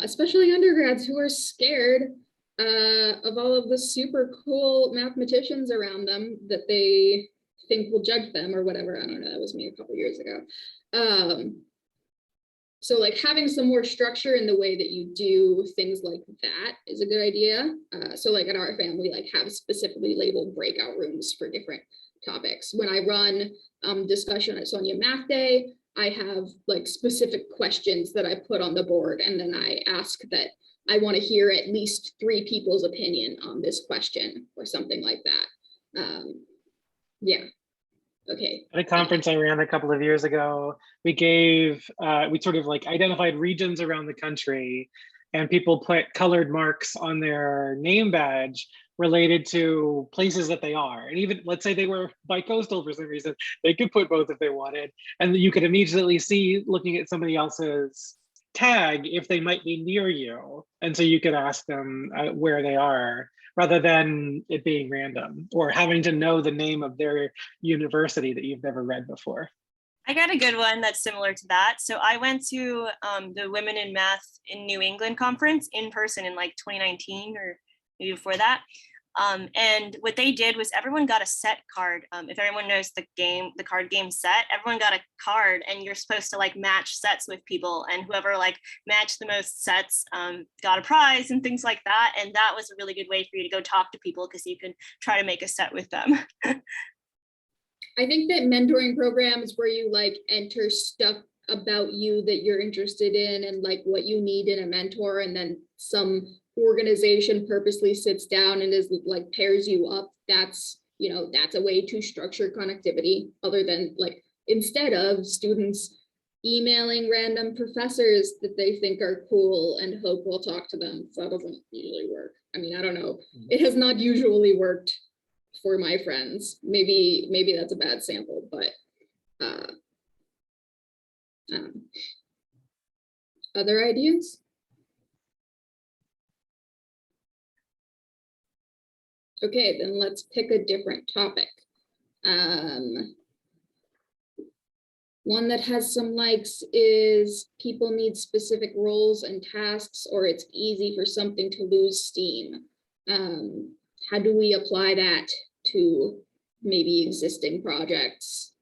Speaker 4: especially undergrads who are scared of all of the super cool mathematicians around them that they think will judge them or whatever. I don't know, that was me a couple years ago. So like having some more structure in the way that you do things like that is a good idea. So like at OURFA2M, we like have specifically labeled breakout rooms for different topics. When I run discussion at Sonia Math Day, I have like specific questions that I put on the board, and then I ask that I want to hear at least 3 people's opinion on this question or something like that. Yeah. Okay.
Speaker 5: At a conference I ran a couple of years ago, we sort of like identified regions around the country, and people put colored marks on their name badge related to places that they are. And even let's say they were bi-coastal for some reason, they could put both if they wanted. And you could immediately see, looking at somebody else's tag, if they might be near you. And so you could ask them where they are, rather than it being random or having to know the name of their university that you've never read before.
Speaker 2: I got a good one that's similar to that. So I went to the Women in Math in New England conference in person in like 2019 or maybe before that. And what they did was everyone got a set card. If everyone knows the card game set, everyone got a card, and you're supposed to like match sets with people, and whoever like matched the most sets got a prize and things like that. And that was a really good way for you to go talk to people, because you can try to make a set with them.
Speaker 4: I think that mentoring programs where you like enter stuff about you that you're interested in and like what you need in a mentor, and then some organization purposely sits down and is like pairs you up, that's, you know, that's a way to structure connectivity, other than like instead of students emailing random professors that they think are cool and hope we'll talk to them. So that doesn't usually work. I mean, I don't know, it has not usually worked for my friends. Maybe that's a bad sample, but other ideas? Okay, then let's pick a different topic. One that has some likes is people need specific roles and tasks, or it's easy for something to lose steam. How do we apply that to maybe existing projects?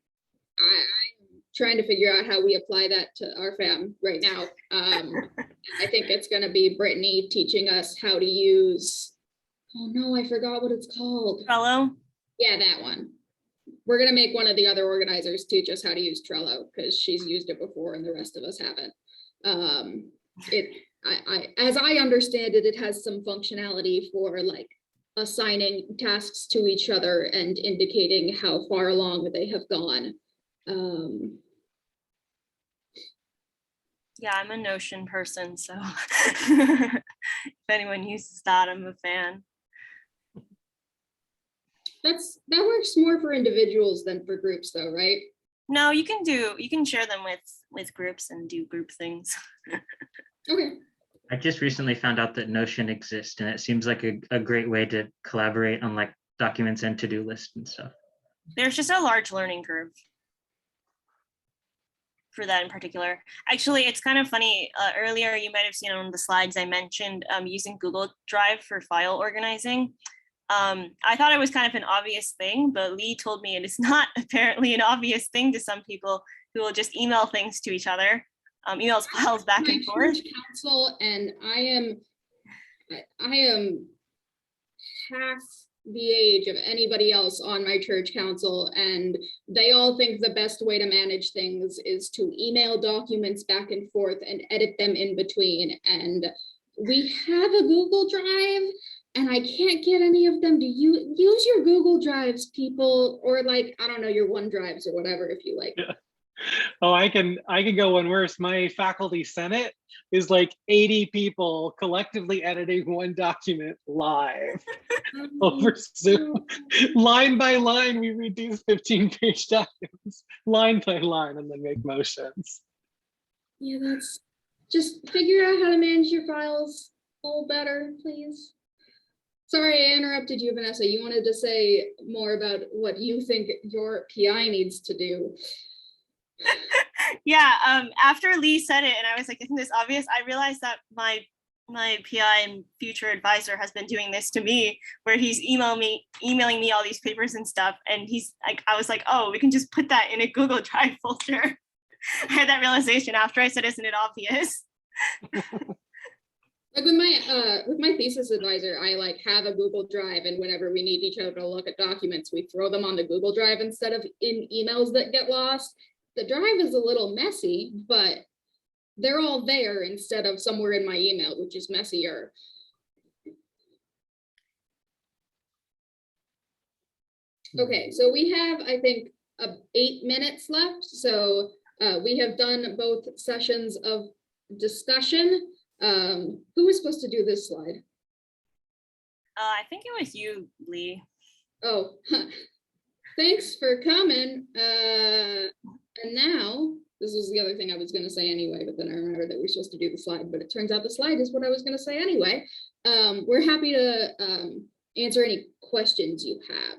Speaker 4: I'm trying to figure out how we apply that to OURFA2M right now. I think it's going to be Brittany teaching us how to use, oh no, I forgot what it's called.
Speaker 2: Trello?
Speaker 4: Yeah, that one. We're going to make one of the other organizers teach us how to use Trello, because she's used it before and the rest of us haven't. As I understand it, it has some functionality for like assigning tasks to each other and indicating how far along they have gone.
Speaker 2: Yeah, I'm a Notion person, so if anyone uses that, I'm a fan.
Speaker 4: That works more for individuals than for groups though, right?
Speaker 2: No, you can share them with groups and do group things.
Speaker 4: Okay.
Speaker 3: I just recently found out that Notion exists, and it seems like a great way to collaborate on like documents and to-do lists and stuff.
Speaker 2: There's just a large learning curve for that in particular. Actually, it's kind of funny. Earlier, you might have seen on the slides I mentioned using Google Drive for file organizing. I thought it was kind of an obvious thing, but Lee told me it is not apparently an obvious thing to some people who will just email things to each other, emails files back and forth.
Speaker 4: Council, and I am half the age of anybody else on my church council, and they all think the best way to manage things is to email documents back and forth and edit them in between. And we have a Google Drive, and I can't get any of them. Do you use your Google Drives, people, or like, I don't know, your OneDrives or whatever, if you like.
Speaker 5: Yeah. Oh, I can go one worse. My faculty senate is like 80 people collectively editing one document live over Zoom. Line by line, we read these 15-page documents, line by line, and then make motions.
Speaker 4: Yeah, that's just figure out how to manage your files a little better, please. Sorry, I interrupted you, Vanessa. You wanted to say more about what you think your PI needs to do.
Speaker 2: Yeah, after Lee said it and I was like, isn't this obvious? I realized that my PI and future advisor has been doing this to me, where he's emailing me all these papers and stuff. And he's like, I was like, oh, we can just put that in a Google Drive folder. I had that realization after I said, isn't it obvious?
Speaker 4: Like with my thesis advisor, I like have a Google Drive, and whenever we need each other to look at documents, we throw them on the Google Drive instead of in emails that get lost. The drive is a little messy, but they're all there instead of somewhere in my email, which is messier. Okay, so we have, I think, 8 minutes left. So we have done both sessions of discussion. Who was supposed to do this slide?
Speaker 2: I think it was you, Lee.
Speaker 4: Oh, thanks for coming. And now, this was the other thing I was going to say anyway, but then I remembered that we we're supposed to do the slide, but it turns out the slide is what I was going to say anyway. We're happy to answer any questions you have.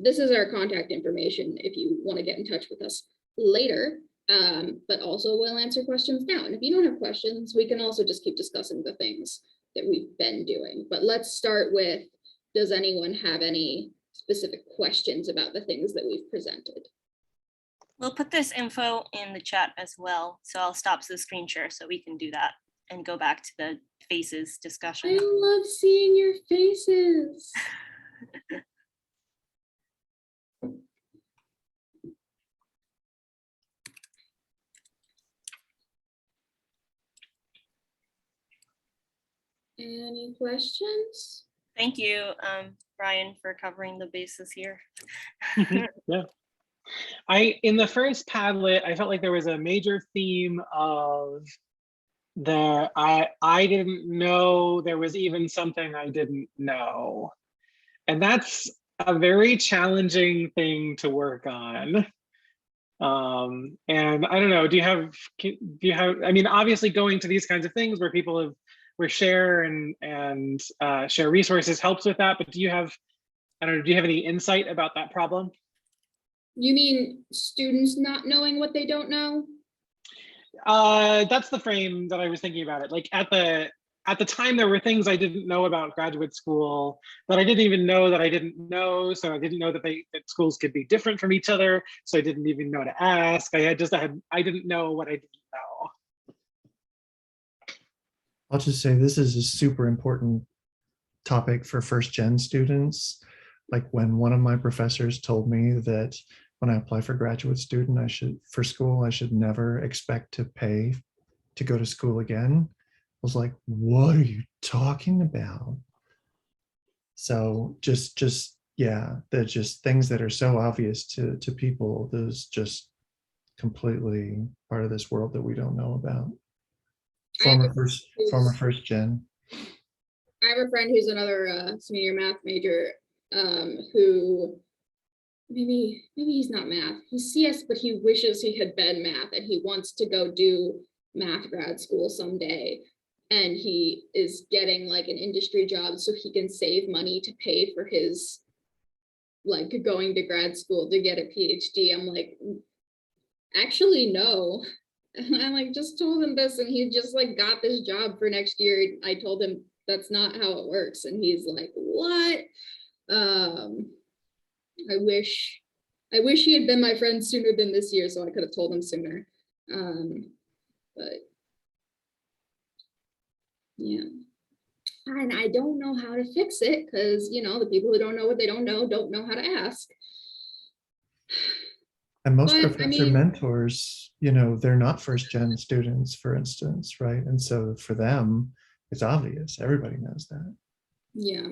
Speaker 4: This is our contact information if you want to get in touch with us later, but also we'll answer questions now. And if you don't have questions, we can also just keep discussing the things that we've been doing. But let's start with, does anyone have any specific questions about the things that we've presented?
Speaker 2: We'll put this info in the chat as well. So I'll stop the screen share so we can do that and go back to the faces discussion.
Speaker 4: I love seeing your faces. Any questions?
Speaker 2: Thank you, Brian, for covering the bases here.
Speaker 5: Yeah. In the first Padlet, I felt like there was a major theme of I didn't know there was even something I didn't know. And that's a very challenging thing to work on. And I don't know, do you have, I mean, obviously going to these kinds of things where people share and share resources helps with that, but do you have, I don't know, do you have any insight about that problem?
Speaker 4: You mean students not knowing what they don't know?
Speaker 5: That's the frame that I was thinking about it. Like at the time, there were things I didn't know about graduate school that I didn't even know that I didn't know. So I didn't know that that schools could be different from each other. So I didn't even know to ask. I didn't know what I didn't know.
Speaker 6: I'll just say this is a super important topic for first gen students. Like when one of my professors told me that when I apply for graduate student, I should never expect to pay to go to school again. I was like, what are you talking about? So yeah, they're just things that are so obvious to people. There's just completely part of this world that we don't know about. Former first gen.
Speaker 4: I have a friend who's another senior math major who maybe he's not math, he's CS, but he wishes he had been math and he wants to go do math grad school someday. And he is getting like an industry job so he can save money to pay for his like going to grad school to get a PhD. I'm like, actually, no. And I like just told him this and he just like got this job for next year. I told him that's not how it works. And he's like, what? I wish he had been my friend sooner than this year so I could have told him sooner. But yeah. And I don't know how to fix it because, you know, the people who don't know what they don't know how to ask.
Speaker 6: And most professor mentors, you know, they're not first gen students, for instance, right? And so for them, it's obvious. Everybody knows that.
Speaker 4: Yeah.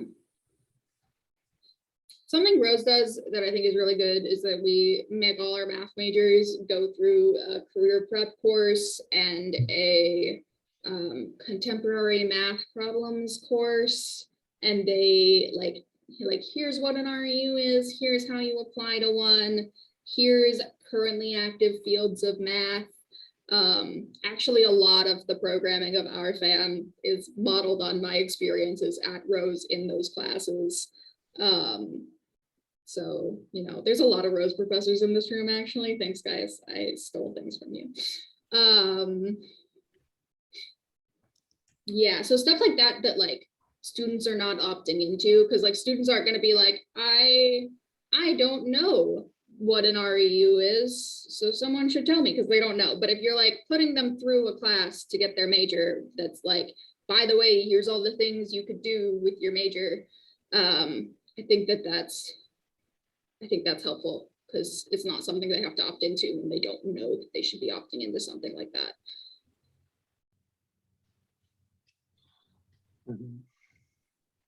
Speaker 4: Something Rose does that I think is really good is that we make all our math majors go through a career prep course and a contemporary math problems course. And they like, here's what an REU is, here's how you apply to one, here's currently active fields of math. Actually, a lot of the programming of our fam is modeled on my experiences at Rose in those classes. So, you know, there's a lot of Rose professors in this room, actually. Thanks, guys. I stole things from you. Yeah, so stuff like that, that like students are not opting into, because like students aren't going to be like, I don't know what an REU is, so someone should tell me, because they don't know. But if you're like putting them through a class to get their major, that's like, by the way, here's all the things you could do with your major. I think that's helpful, because it's not something they have to opt into when they don't know that they should be opting into something like that.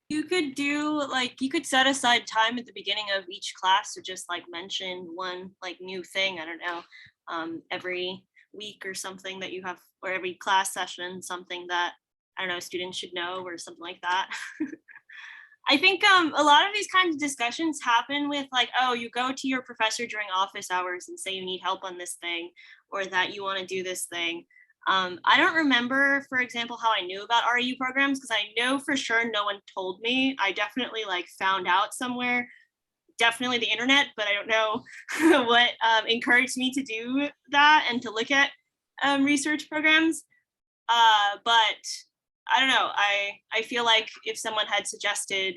Speaker 2: You could do like, you could set aside time at the beginning of each class to just like mention one like new thing, I don't know, every week or something that you have, or every class session, something that, I don't know, students should know or something like that. I think a lot of these kinds of discussions happen with like, oh, you go to your professor during office hours and say you need help on this thing, or that you want to do this thing. I don't remember, for example, how I knew about REU programs, because I know for sure no one told me. I definitely like found out somewhere, definitely the internet, but I don't know what encouraged me to do that and to look at research programs. But I don't know, I feel like if someone had suggested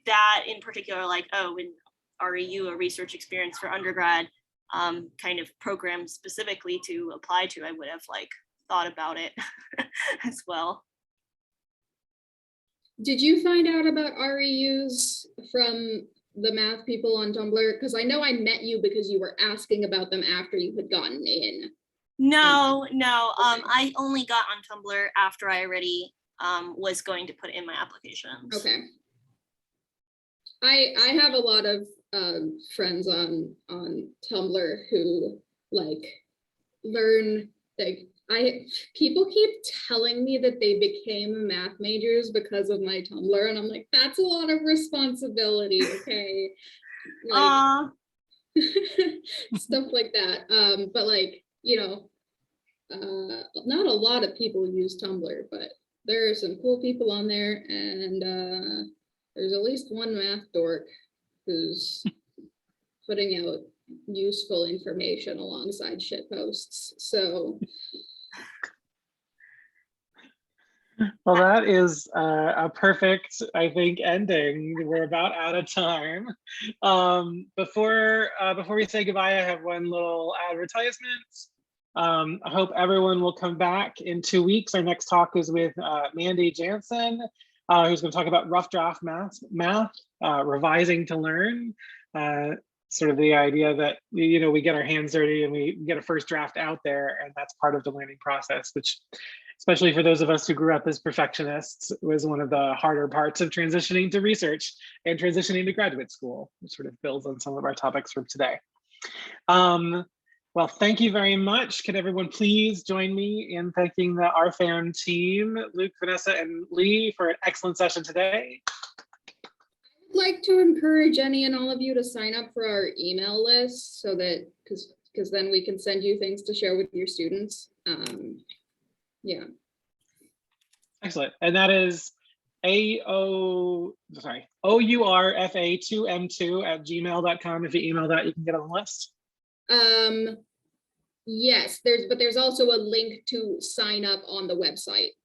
Speaker 2: that in particular, like, oh, in REU, a research experience for undergrad, kind of program specifically to apply to, I would have like thought about it as well.
Speaker 4: Did you find out about REUs from the math people on Tumblr? Because I know I met you because you were asking about them after you had gotten in.
Speaker 2: No, I only got on Tumblr after I already was going to put in my applications.
Speaker 4: Okay. I have a lot of friends on Tumblr who like learn, like people keep telling me that they became math majors because of my Tumblr, and I'm like, that's a lot of responsibility, okay? Like, stuff like that. But like, you know, not a lot of people use Tumblr, but there are some cool people on there, and there's at least one math dork who's putting out useful information alongside shit posts. So
Speaker 5: Well, that is a perfect, I think, ending. We're about out of time. Before we say goodbye, I have one little advertisement. I hope everyone will come back in 2 weeks. Our next talk is with Mandy Jansen, who's going to talk about rough draft math, revising to learn. Sort of the idea that, you know, we get our hands dirty and we get a first draft out there, and that's part of the learning process, which, especially for those of us who grew up as perfectionists, was one of the harder parts of transitioning to research and transitioning to graduate school, which sort of builds on some of our topics from today. Well, thank you very much. Could everyone please join me in thanking the OURFA2M team, Luke, Vanessa, and Lee, for an excellent session today.
Speaker 4: I'd like to encourage any and all of you to sign up for our email list, so that, because then we can send you things to share with your students. Yeah.
Speaker 5: Excellent. And that is OURFA2M2 If you email that, you can get on the list.
Speaker 4: Yes, there's also a link to sign up on the website.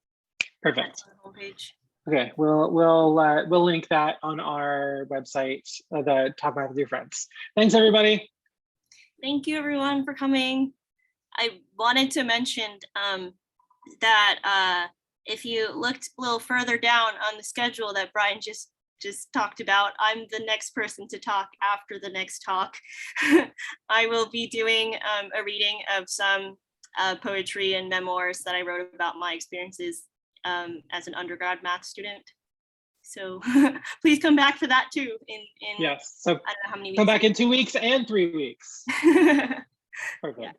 Speaker 5: Perfect.
Speaker 2: Homepage.
Speaker 5: Okay, we'll link that on our website, the Talk Math with Your Friends. Thanks, everybody.
Speaker 2: Thank you, everyone, for coming. I wanted to mention that if you looked a little further down on the schedule that Brian just talked about, I'm the next person to talk after the next talk. I will be doing a reading of some poetry and memoirs that I wrote about my experiences as an undergrad math student. So please come back for that too. In
Speaker 5: Yes. So
Speaker 2: I don't know how many weeks.
Speaker 5: come back in 2 weeks and 3 weeks. Perfect.
Speaker 2: Yeah.